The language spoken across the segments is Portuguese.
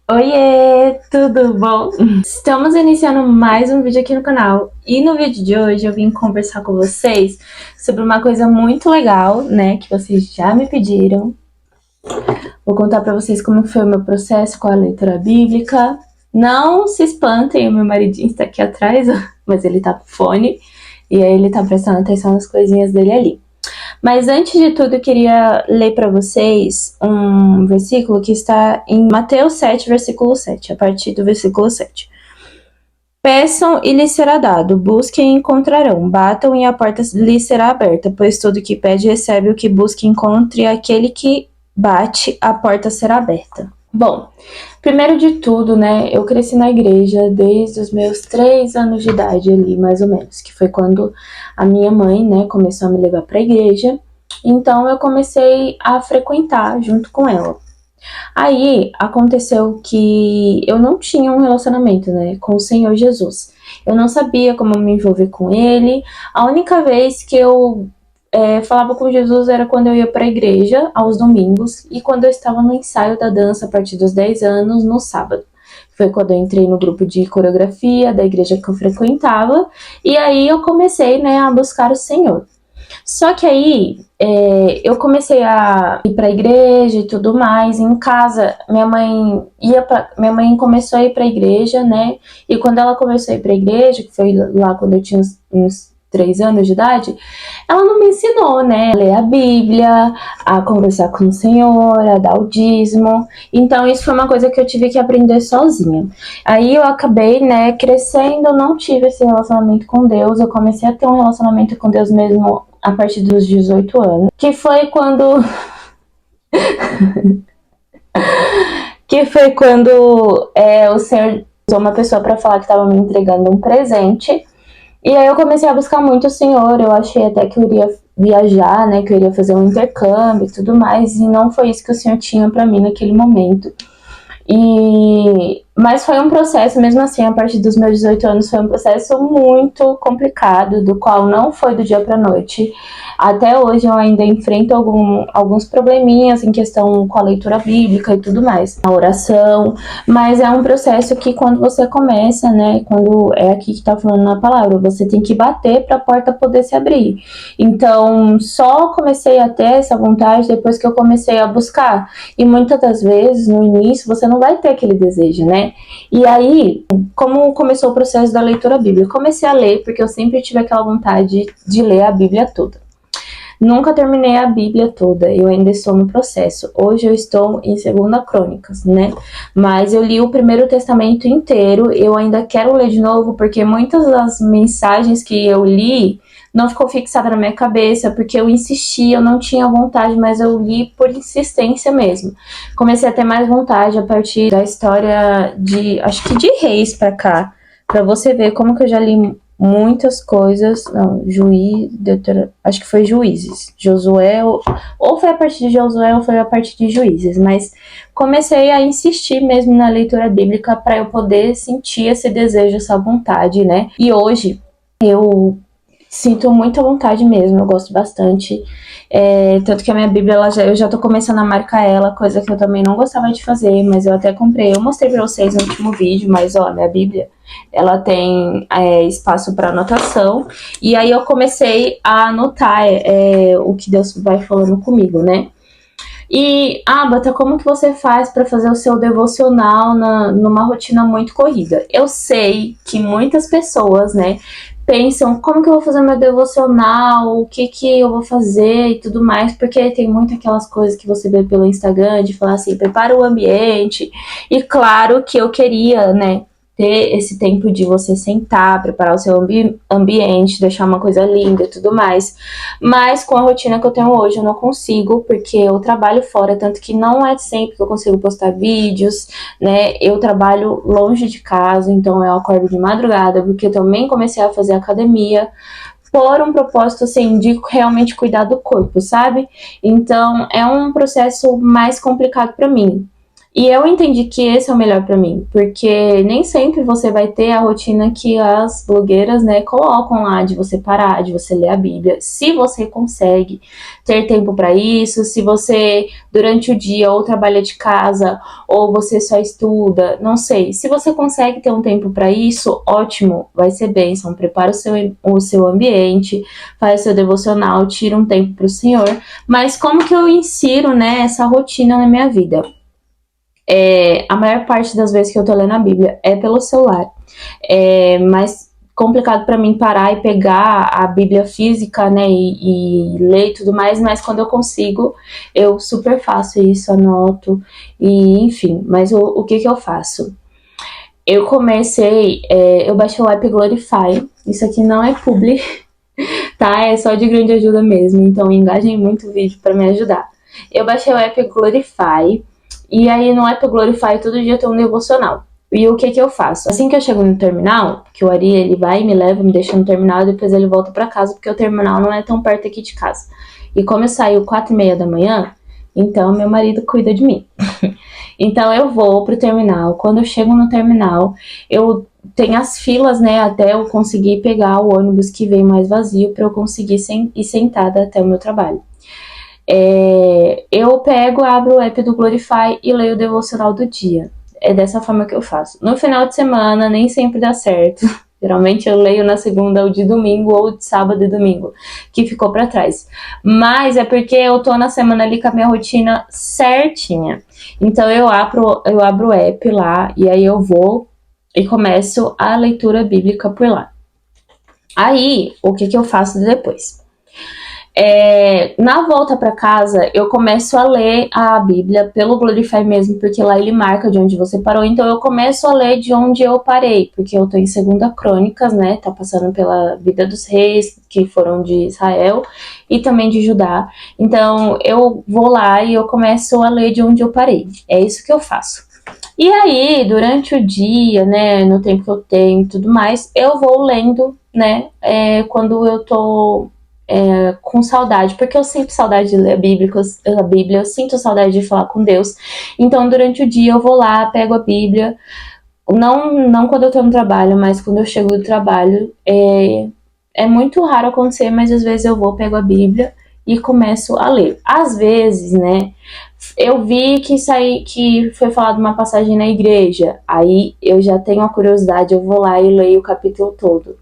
Oiê, tudo bom? Estamos iniciando mais um vídeo aqui no canal e no vídeo de hoje eu vim conversar com vocês sobre uma coisa muito legal, né, que vocês já me pediram. Vou contar pra vocês como foi o meu processo com a leitura bíblica. Não se espantem, o meu maridinho está aqui atrás, mas ele tá com fone e aí ele tá prestando atenção nas coisinhas dele ali. Mas antes de tudo, eu queria ler para vocês um versículo que está em Mateus 7, versículo 7, a partir do versículo 7. Peçam e lhes será dado, busquem e encontrarão, batam e a porta lhes será aberta, pois todo que pede recebe, o que busca encontra, e aquele que bate, a porta será aberta. Bom, primeiro de tudo, né, eu cresci na igreja desde os meus 3 anos de idade ali, mais ou menos, que foi quando a minha mãe, né, começou a me levar para a igreja, então eu comecei a frequentar junto com ela. Aí aconteceu que eu não tinha um relacionamento, né, com o Senhor Jesus. Eu não sabia como me envolver com ele. A única vez que eu falava com Jesus era quando eu ia para a igreja aos domingos e quando eu estava no ensaio da dança a partir dos 10 anos no sábado. Foi quando eu entrei no grupo de coreografia da igreja que eu frequentava e aí eu comecei, né, a buscar o Senhor. Só que aí eu comecei a ir para a igreja e tudo mais. Em casa, minha mãe começou a ir para a igreja, né? E quando ela começou a ir para a igreja, que foi lá quando eu tinha uns 3 anos de idade, ela não me ensinou, né, a ler a Bíblia, a conversar com o Senhor, a dar o dízimo. Então isso foi uma coisa que eu tive que aprender sozinha. Aí eu acabei, né, crescendo, não tive esse relacionamento com Deus. Eu comecei a ter um relacionamento com Deus mesmo a partir dos 18 anos, que foi quando o Senhor usou uma pessoa para falar que estava me entregando um presente. E aí eu comecei a buscar muito o Senhor. Eu achei até que eu iria viajar, né, que eu iria fazer um intercâmbio e tudo mais, e não foi isso que o Senhor tinha para mim naquele momento. Mas foi um processo, mesmo assim, a partir dos meus 18 anos, foi um processo muito complicado, do qual não foi do dia para noite. Até hoje eu ainda enfrento alguns probleminhas em questão com a leitura bíblica e tudo mais, a oração, mas é um processo que quando você começa, né, quando é aqui que tá falando na palavra, você tem que bater para a porta poder se abrir. Então, só comecei a ter essa vontade depois que eu comecei a buscar. E muitas das vezes, no início, você não vai ter aquele desejo, né? E aí, como começou o processo da leitura bíblica? Eu comecei a ler, porque eu sempre tive aquela vontade de ler a Bíblia toda. Nunca terminei a Bíblia toda, eu ainda estou no processo. Hoje eu estou em 2 Crônicas, né? Mas eu li o Primeiro Testamento inteiro, eu ainda quero ler de novo, porque muitas das mensagens que eu li não ficou fixada na minha cabeça, porque eu insisti, eu não tinha vontade, mas eu li por insistência mesmo. Comecei a ter mais vontade a partir da história de, acho que de Reis pra cá, pra você ver como que eu já li muitas coisas. Não, acho que foi Juízes, Josué, ou foi a partir de Josué ou foi a partir de Juízes, mas comecei a insistir mesmo na leitura bíblica para eu poder sentir esse desejo, essa vontade, né? E hoje eu sinto muita vontade mesmo, eu gosto bastante. Tanto que a minha Bíblia, eu já tô começando a marcar ela, coisa que eu também não gostava de fazer, mas eu até comprei. Eu mostrei pra vocês no último vídeo, mas ó, minha Bíblia, ela tem espaço para anotação. E aí eu comecei a anotar o que Deus vai falando comigo, né? E, Bata, como que você faz para fazer o seu devocional numa rotina muito corrida? Eu sei que muitas pessoas, né, pensam como que eu vou fazer meu devocional, o que que eu vou fazer e tudo mais, porque tem muito aquelas coisas que você vê pelo Instagram de falar assim, prepara o ambiente. E claro que eu queria, né, ter esse tempo de você sentar, preparar o seu ambiente, deixar uma coisa linda e tudo mais. Mas com a rotina que eu tenho hoje, eu não consigo, porque eu trabalho fora, tanto que não é sempre que eu consigo postar vídeos, né? Eu trabalho longe de casa, então eu acordo de madrugada, porque eu também comecei a fazer academia por um propósito, assim, de realmente cuidar do corpo, sabe? Então, é um processo mais complicado para mim. E eu entendi que esse é o melhor pra mim, porque nem sempre você vai ter a rotina que as blogueiras, né, colocam lá, de você parar, de você ler a Bíblia. Se você consegue ter tempo pra isso, se você durante o dia ou trabalha de casa ou você só estuda, não sei. Se você consegue ter um tempo pra isso, ótimo, vai ser bênção. Prepara o seu ambiente, faz seu devocional, tira um tempo pro Senhor. Mas como que eu insiro, né, essa rotina na minha vida? A maior parte das vezes que eu tô lendo a Bíblia é pelo celular. É mais complicado para mim parar e pegar a Bíblia física, né, e ler e tudo mais, mas quando eu consigo, eu super faço isso, anoto, e enfim. Mas o que que eu faço? Eu baixei o app Glorify, isso aqui não é publi, tá? É só de grande ajuda mesmo, então engajem muito o vídeo para me ajudar. Eu baixei o app Glorify, e aí no app Glorify todo dia tem um devocional. E o que que eu faço? Assim que eu chego no terminal, que o Ari ele vai e me leva, me deixa no terminal e depois ele volta pra casa, porque o terminal não é tão perto aqui de casa. E como eu saio 4:30 da manhã, então meu marido cuida de mim. Então eu vou pro terminal. Quando eu chego no terminal, eu tenho as filas, né, até eu conseguir pegar o ônibus que vem mais vazio para eu conseguir ir sentada até o meu trabalho. Eu pego, abro o app do Glorify e leio o devocional do dia. É dessa forma que eu faço. No final de semana, nem sempre dá certo. Geralmente eu leio na segunda ou de domingo, ou de sábado e domingo, que ficou pra trás. Mas é porque eu tô na semana ali com a minha rotina certinha. Então eu abro o app lá, e aí eu vou e começo a leitura bíblica por lá. Aí, o que que eu faço depois? Na volta para casa, eu começo a ler a Bíblia pelo Glorify mesmo, porque lá ele marca de onde você parou. Então eu começo a ler de onde eu parei, porque eu tô em 2 Crônicas, né? Tá passando pela vida dos reis que foram de Israel e também de Judá. Então eu vou lá e eu começo a ler de onde eu parei. É isso que eu faço. E aí, durante o dia, né, no tempo que eu tenho e tudo mais, eu vou lendo, né, quando eu tô com saudade, porque eu sinto saudade de ler a Bíblia, eu sinto saudade de falar com Deus. Então, durante o dia, eu vou lá, pego a Bíblia, não quando eu tô no trabalho, mas quando eu chego do trabalho. É muito raro acontecer, mas às vezes eu vou, pego a Bíblia e começo a ler. Às vezes, né, eu vi que foi falado uma passagem na igreja, aí eu já tenho a curiosidade, eu vou lá e leio o capítulo todo.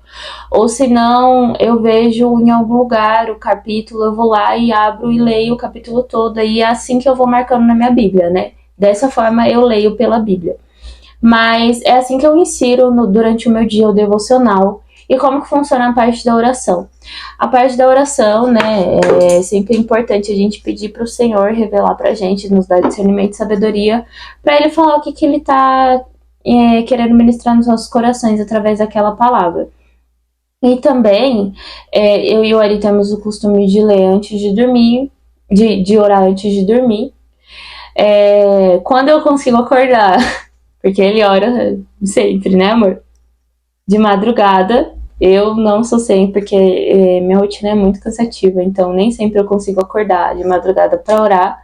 Ou se não, eu vejo em algum lugar o capítulo, eu vou lá e abro e leio o capítulo todo, e é assim que eu vou marcando na minha Bíblia, né? Dessa forma eu leio pela Bíblia. Mas é assim que eu insiro durante o meu dia o devocional. E como que funciona a parte da oração? A parte da oração, né, é sempre importante a gente pedir para o Senhor revelar para a gente, nos dar discernimento e sabedoria, para Ele falar o que Ele está querendo ministrar nos nossos corações através daquela palavra. E também, eu e o Ari temos o costume de ler antes de dormir, de orar antes de dormir. Quando eu consigo acordar, porque ele ora sempre, né, amor? De madrugada, eu não sou sempre, porque minha rotina é muito cansativa, então nem sempre eu consigo acordar de madrugada para orar.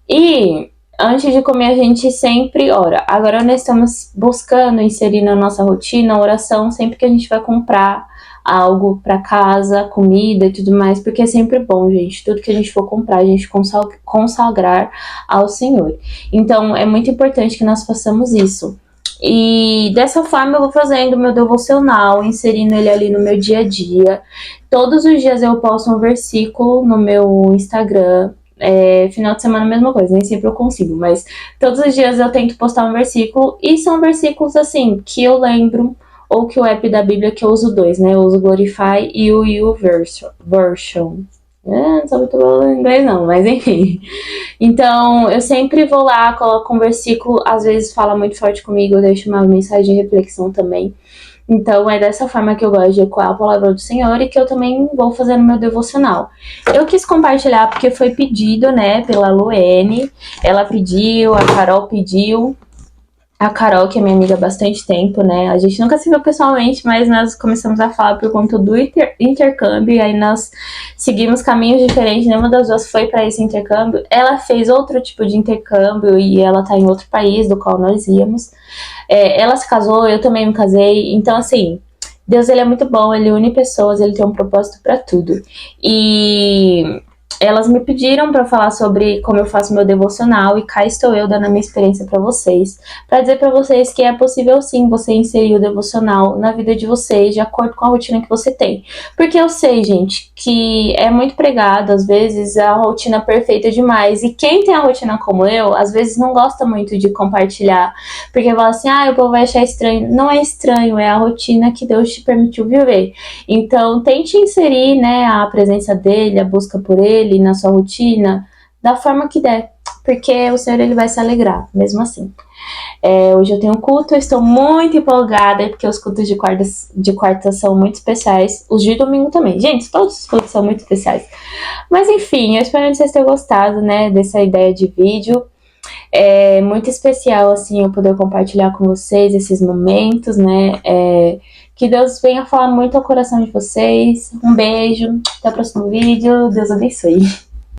E antes de comer a gente sempre ora. Agora nós estamos buscando inserir na nossa rotina a oração sempre que a gente vai comprar algo para casa, comida e tudo mais, porque é sempre bom, gente, tudo que a gente for comprar, a gente consagrar ao Senhor. Então é muito importante que nós façamos isso. E dessa forma eu vou fazendo o meu devocional, inserindo ele ali no meu dia a dia. Todos os dias eu posto um versículo no meu Instagram. Final de semana a mesma coisa, nem sempre eu consigo, mas todos os dias eu tento postar um versículo, e são versículos assim, que eu lembro, ou que o app da Bíblia, que eu uso dois, né, eu uso o Glorify e o YouVersion. Não sou muito boa em inglês não, mas enfim. Então, eu sempre vou lá, coloco um versículo, às vezes fala muito forte comigo, eu deixo uma mensagem de reflexão também. Então, é dessa forma que eu gosto de ecoar a palavra do Senhor e que eu também vou fazer no meu devocional. Eu quis compartilhar porque foi pedido, né, pela Luene. Ela pediu, a Carol pediu. a Carol, que é minha amiga há bastante tempo, né? A gente nunca se viu pessoalmente, mas nós começamos a falar por conta do intercâmbio, e aí nós seguimos caminhos diferentes, nenhuma das duas foi para esse intercâmbio. Ela fez outro tipo de intercâmbio e ela tá em outro país do qual nós íamos. Ela se casou, eu também me casei, então assim. Deus, ele é muito bom, ele une pessoas, ele tem um propósito para tudo. E elas me pediram para falar sobre como eu faço meu devocional, e cá estou eu dando a minha experiência para vocês, para dizer para vocês que é possível sim você inserir o devocional na vida de vocês, de acordo com a rotina que você tem. Porque eu sei, gente, que é muito pregado, às vezes a rotina perfeita demais, e quem tem a rotina como eu, às vezes não gosta muito de compartilhar, porque fala assim, o povo vai achar estranho. Não é estranho, é a rotina que Deus te permitiu viver. Então, tente inserir, né, a presença dele, a busca por ele na sua rotina, da forma que der, porque o Senhor, ele vai se alegrar, mesmo assim. Hoje eu tenho culto, eu estou muito empolgada, porque os cultos de quarta são muito especiais, os de domingo também. Gente, todos os cultos são muito especiais. Mas enfim, eu espero que vocês tenham gostado, né, dessa ideia de vídeo. É muito especial, assim, eu poder compartilhar com vocês esses momentos, né? Que Deus venha falar muito ao coração de vocês. Um beijo, até o próximo vídeo. Deus abençoe.